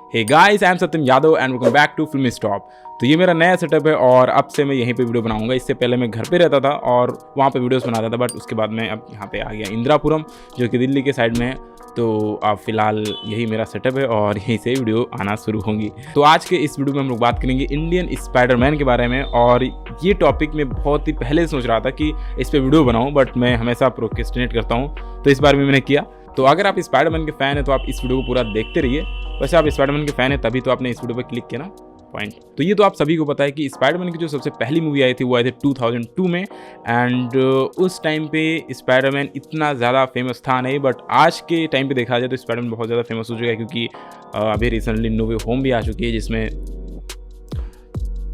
Hey guys, I am Satyam Yadav and welcome back to Filmy stop. तो ये मेरा नया सेटअप है और अब से मैं यहीं पे वीडियो बनाऊंगा। इससे पहले मैं घर पे रहता था और वहाँ पे वीडियोस बनाता था, बट उसके बाद मैं अब यहाँ पे आ गया इंदिरापुरम, जो कि दिल्ली के साइड में है। तो अब फिलहाल यही मेरा सेटअप है और यहीं से वीडियो आना शुरू होंगी। तो आज के इस वीडियो में हम लोग बात करेंगे इंडियन स्पाइडरमैन के बारे में। और ये टॉपिक मैं बहुत ही पहले सोच रहा था कि इस पर वीडियो बनाऊँ, बट मैं हमेशा प्रोक्रेस्टिनेट करता हूँ, तो इस बार भी मैंने किया। तो अगर आप स्पाइडरमैन के फ़ैन हैं तो आप इस वीडियो को पूरा देखते रहिए। वैसे आप स्पाइडरमैन के फ़ैन हैं तभी तो आपने इस वीडियो पर क्लिक किया ना, पॉइंट। तो ये तो आप सभी को पता है कि स्पाइडरमैन की जो सबसे पहली मूवी आई थी वो आई थी 2002 में। एंड उस टाइम पे स्पाइडरमैन इतना ज़्यादा फेमस था नहीं, बट आज के टाइम पे देखा जाए तो स्पाइडरमैन बहुत ज़्यादा फेमस हो चुका है, क्योंकि अभी रिसेंटली नो वे होम भी आ चुकी है, जिसमें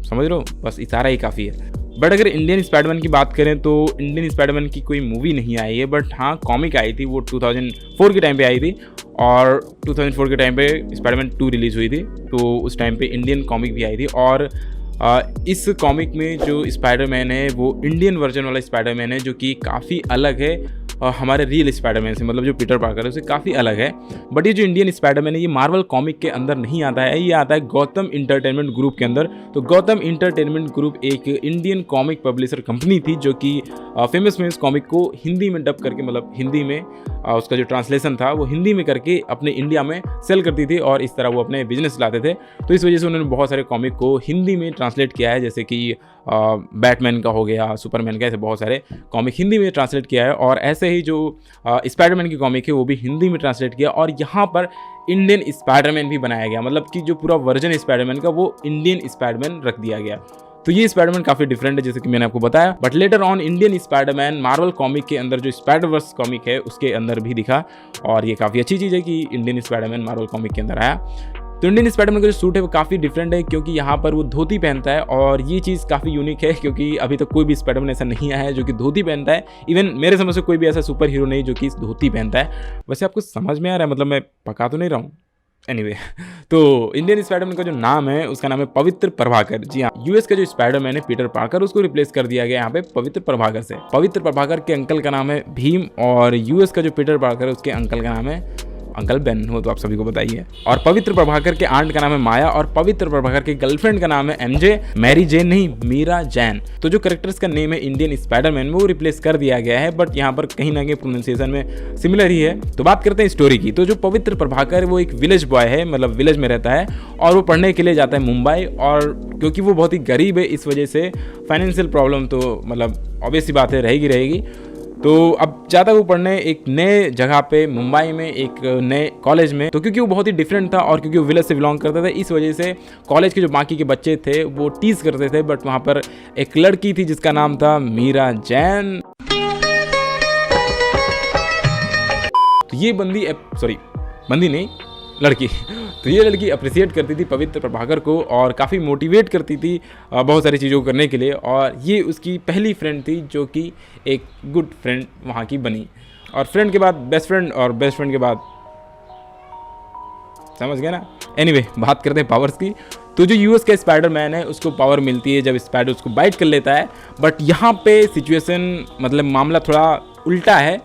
समझ लो बस इशारा ही काफ़ी है। बट अगर इंडियन स्पाइडरमैन की बात करें तो इंडियन स्पाइडरमैन की कोई मूवी नहीं आई है, बट हाँ कॉमिक आई थी। वो 2004 के टाइम पे आई थी और 2004 के टाइम पे स्पाइडरमैन 2 रिलीज़ हुई थी। तो उस टाइम पे इंडियन कॉमिक भी आई थी और इस कॉमिक में जो स्पाइडरमैन है वो इंडियन वर्जन वाला स्पाइडरमैन है, जो कि काफ़ी अलग है हमारे रियल स्पाइडरमैन से, मतलब जो पीटर पार्कर है उससे काफ़ी अलग है। बट ये जो इंडियन स्पाइडरमैन है ये मार्वल कॉमिक के अंदर नहीं आता है, ये आता है गौतम इंटरटेनमेंट ग्रुप के अंदर। तो गौतम इंटरटेनमेंट ग्रुप एक इंडियन कॉमिक पब्लिशर कंपनी थी, जो कि फेमस कॉमिक को हिंदी में डब करके, मतलब हिंदी में उसका जो ट्रांसलेशन था वो हिंदी में करके अपने इंडिया में सेल करती थी और इस तरह वो अपने बिजनेस लाते थे। तो इस वजह से उन्होंने बहुत सारे कॉमिक को हिंदी में ट्रांसलेट किया है, जैसे कि बैटमैन का हो गया, सुपरमैन का, ऐसे बहुत सारे कॉमिक हिंदी में ट्रांसलेट किया है। और ऐसे ही जो स्पाइडरमैन की कॉमिक है वो भी हिंदी में ट्रांसलेट किया और यहाँ पर इंडियन स्पाइडरमैन भी बनाया गया, मतलब कि जो पूरा वर्जन स्पाइडरमैन का वो इंडियन स्पाइडरमैन रख दिया गया। तो ये स्पाइडरमैन काफ़ी डिफरेंट है, जैसे कि मैंने आपको बताया। But later on Indian Spiderman Marvel comic के अंदर जो स्पाइडरवर्स कॉमिक है उसके अंदर भी दिखा, और ये काफ़ी अच्छी चीज़ है कि इंडियन स्पाइडरमैन मार्वल कॉमिक के अंदर आया। तो इंडियन स्पाइडरमैन का जो सूट है वो काफ़ी डिफरेंट है, क्योंकि यहाँ पर वो धोती पहनता है और ये चीज़ काफ़ी यूनिक है, क्योंकि अभी तक कोई भी स्पाइडरमैन ऐसा नहीं आया है जो कि धोती पहनता है। इवन मेरे समझ से कोई भी ऐसा सुपर हीरो नहीं जो कि धोती पहनता है। वैसे आपको समझ में आ रहा है, मतलब मैं पका तो नहीं रहा हूँ। एनीवे तो इंडियन स्पाइडरमैन का जो नाम है उसका नाम है पवित्र प्रभाकर। जी हाँ, यूएस का जो स्पाइडरमैन है पीटर पार्कर, उसको रिप्लेस कर दिया गया यहाँ पे पवित्र प्रभाकर से। पवित्र प्रभाकर के अंकल का नाम है भीम और यूएस का जो पीटर पार्कर है उसके अंकल का नाम है अंकल बेन, हो तो आप सभी को बताइए। और पवित्र प्रभाकर के आंट का नाम है माया और पवित्र प्रभाकर के गर्लफ्रेंड का नाम है एमजे, मैरी जेन नहीं, मीरा जैन। तो जो कैरेक्टर्स का नेम है इंडियन स्पाइडरमैन में वो रिप्लेस कर दिया गया है, बट यहाँ पर कहीं ना कहीं प्रोनाउंसिएशन में सिमिलर ही है। तो बात करते हैं स्टोरी की। तो जो पवित्र प्रभाकर वो एक विलेज बॉय है, मतलब विलेज में रहता है और वो पढ़ने के लिए जाता है मुंबई। और क्योंकि वो बहुत ही गरीब है इस वजह से फाइनेंशियल प्रॉब्लम तो मतलब ऑब्वियस सी बात है रहेगी। तो अब जाता है वो पढ़ने एक नए जगह पे मुंबई में, एक नए कॉलेज में। तो क्योंकि वो बहुत ही डिफरेंट था और क्योंकि वो विलेज से बिलोंग करता था, इस वजह से कॉलेज के जो बाकी के बच्चे थे वो टीज करते थे। बट वहाँ पर एक लड़की थी जिसका नाम था मीरा जैन। तो ये बंदी नहीं, लड़की। तो ये लड़की अप्रिशिएट करती थी पवित्र प्रभाकर को और काफ़ी मोटिवेट करती थी बहुत सारी चीज़ों को करने के लिए। और ये उसकी पहली फ्रेंड थी जो कि एक गुड फ्रेंड वहाँ की बनी। और फ्रेंड के बाद बेस्ट फ्रेंड और बेस्ट फ्रेंड के बाद समझ गए ना। एनीवे बात करते हैं पावर्स की। तो जो यूएस का स्पाइडरमैन है उसको पावर मिलती है जब स्पाइडर उसको बाइट कर लेता है। बट यहाँ पे सिचुएशन, मतलब मामला थोड़ा उल्टा है,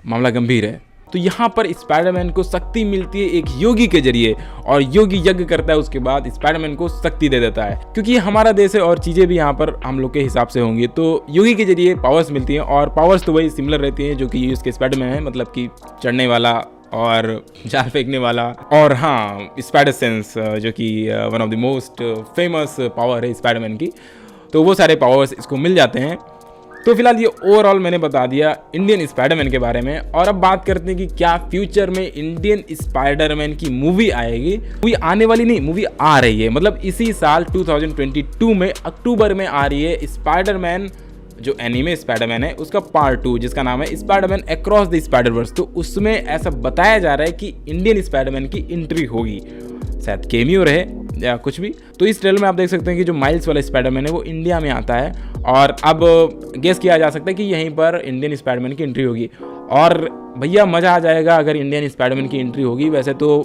मामला गंभीर है। तो यहाँ पर स्पाइडरमैन को शक्ति मिलती है एक योगी के जरिए और योगी यज्ञ करता है, उसके बाद स्पाइडरमैन को शक्ति दे देता है। क्योंकि ये हमारा देश है और चीज़ें भी यहाँ पर हम लोग के हिसाब से होंगी, तो योगी के जरिए पावर्स मिलती हैं। और पावर्स तो वही सिमिलर रहती हैं जो कि यूएस के स्पाइडरमैन है, मतलब कि चढ़ने वाला और जाल फेंकने वाला। और हाँ, स्पाइडर सेंस जो कि one of the most famous power है स्पाइडरमैन की। तो वो सारे पावर्स इसको मिल जाते हैं। तो फिलहाल ये ओवरऑल मैंने बता दिया इंडियन स्पाइडरमैन के बारे में। और अब बात करते हैं कि क्या फ्यूचर में इंडियन स्पाइडरमैन की मूवी आएगी। मूवी आने वाली नहीं, मूवी आ रही है, मतलब इसी साल 2022 में अक्टूबर में आ रही है स्पाइडरमैन, जो एनीमे स्पाइडरमैन है उसका पार्ट 2, जिसका नाम है स्पाइडरमैन अक्रॉस द स्पाइडरवर्स। तो उसमें ऐसा बताया जा रहा है कि इंडियन स्पाइडरमैन की एंट्री होगी, शायद केमियो रहे या कुछ भी। तो इस ट्रेलर में आप देख सकते हैं कि जो माइल्स वाला स्पाइडरमैन है वो इंडिया में आता है और अब गेस किया जा सकता है कि यहीं पर इंडियन स्पाइडरमैन की एंट्री होगी। और भैया मज़ा आ जाएगा अगर इंडियन स्पाइडरमैन की एंट्री होगी। वैसे तो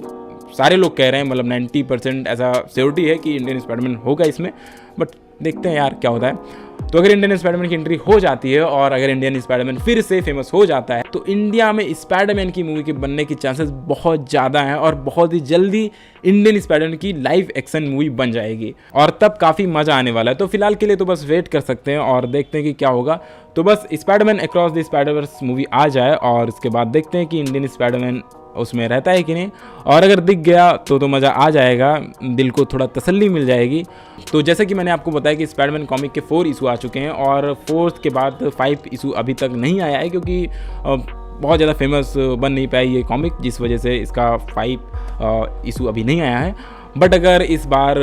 सारे लोग कह रहे हैं, मतलब 90% ऐसा श्योरिटी है कि इंडियन स्पाइडरमैन होगा इसमें, बट देखते हैं यार क्या होता है। तो अगर इंडियन स्पाइडरमैन की एंट्री हो जाती है और अगर इंडियन स्पाइडरमैन फिर से फेमस हो जाता है तो इंडिया में स्पाइडरमैन की मूवी के बनने के चांसेस बहुत ज़्यादा हैं और बहुत ही जल्दी इंडियन स्पाइडरमैन की लाइव एक्शन मूवी बन जाएगी और तब काफ़ी मज़ा आने वाला है। तो फिलहाल के लिए तो बस वेट कर सकते हैं और देखते हैं कि क्या होगा। तो बस Spiderman across the Spiderverse movie आ जाए और उसके बाद देखते हैं कि इंडियन स्पाइडरमैन उसमें रहता है कि नहीं, और अगर दिख गया तो मज़ा आ जाएगा, दिल को थोड़ा तसल्ली मिल जाएगी। तो जैसे कि मैंने आपको बताया कि स्पाइडरमैन कॉमिक के 4 इशू आ चुके हैं और 4th के बाद 5 इशू अभी तक नहीं आया है क्योंकि बहुत ज़्यादा फेमस बन नहीं पाई ये कॉमिक, जिस वजह से इसका 5 इशू अभी नहीं आया है। बट अगर इस बार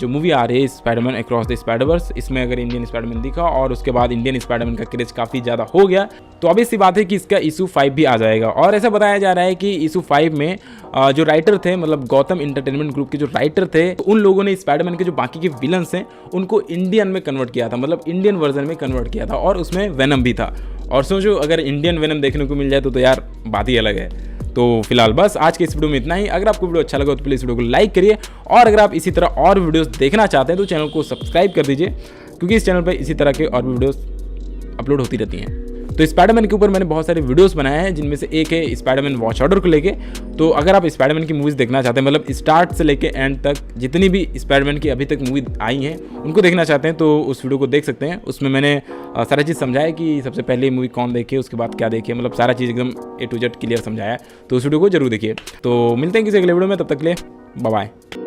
जो मूवी आ रही है स्पाइडरमैन अक्रॉस द स्पाइडरवर्स, इसमें अगर इंडियन स्पाइडरमैन दिखा और उसके बाद इंडियन स्पाइडरमैन का क्रेज काफ़ी ज़्यादा हो गया तो obvious सी बात है कि इसका इशू 5 भी आ जाएगा। और ऐसा बताया जा रहा है कि इशू 5 में जो राइटर थे, मतलब गौतम इंटरटेनमेंट ग्रुप के जो राइटर थे, तो उन लोगों ने स्पाइडरमैन के जो बाकी के विलन्स हैं उनको इंडियन में कन्वर्ट किया था, मतलब इंडियन वर्जन में कन्वर्ट किया था और उसमें वेनम भी था। और सोचो अगर इंडियन वेनम देखने को मिल जाए तो यार बात ही अलग है। तो फिलहाल बस आज के इस वीडियो में इतना ही। अगर आपको वीडियो अच्छा लगा तो प्लीज़ वीडियो को लाइक करिए और अगर आप इसी तरह और वीडियोस देखना चाहते हैं तो चैनल को सब्सक्राइब कर दीजिए क्योंकि इस चैनल पर इसी तरह के और भी वीडियोस अपलोड होती रहती हैं। तो स्पाइडरमैन के ऊपर मैंने बहुत सारे वीडियोस बनाए हैं जिनमें से एक है स्पाइडरमैन वॉच ऑर्डर को लेके। तो अगर आप स्पाइडरमैन की मूवीज़ देखना चाहते हैं, मतलब स्टार्ट से लेके एंड तक जितनी भी स्पाइडरमैन की अभी तक मूवी आई हैं उनको देखना चाहते हैं तो उस वीडियो को देख सकते हैं। उसमें मैंने सारा चीज़ समझाया कि सबसे पहले मूवी कौन देखे, उसके बाद क्या देखे, मतलब सारा चीज़ एकदम A to Z क्लियर समझाया है। तो उस वीडियो को जरूर देखिए। तो मिलते हैं किसी अगले वीडियो में, तब तक के लिए बाय बाय।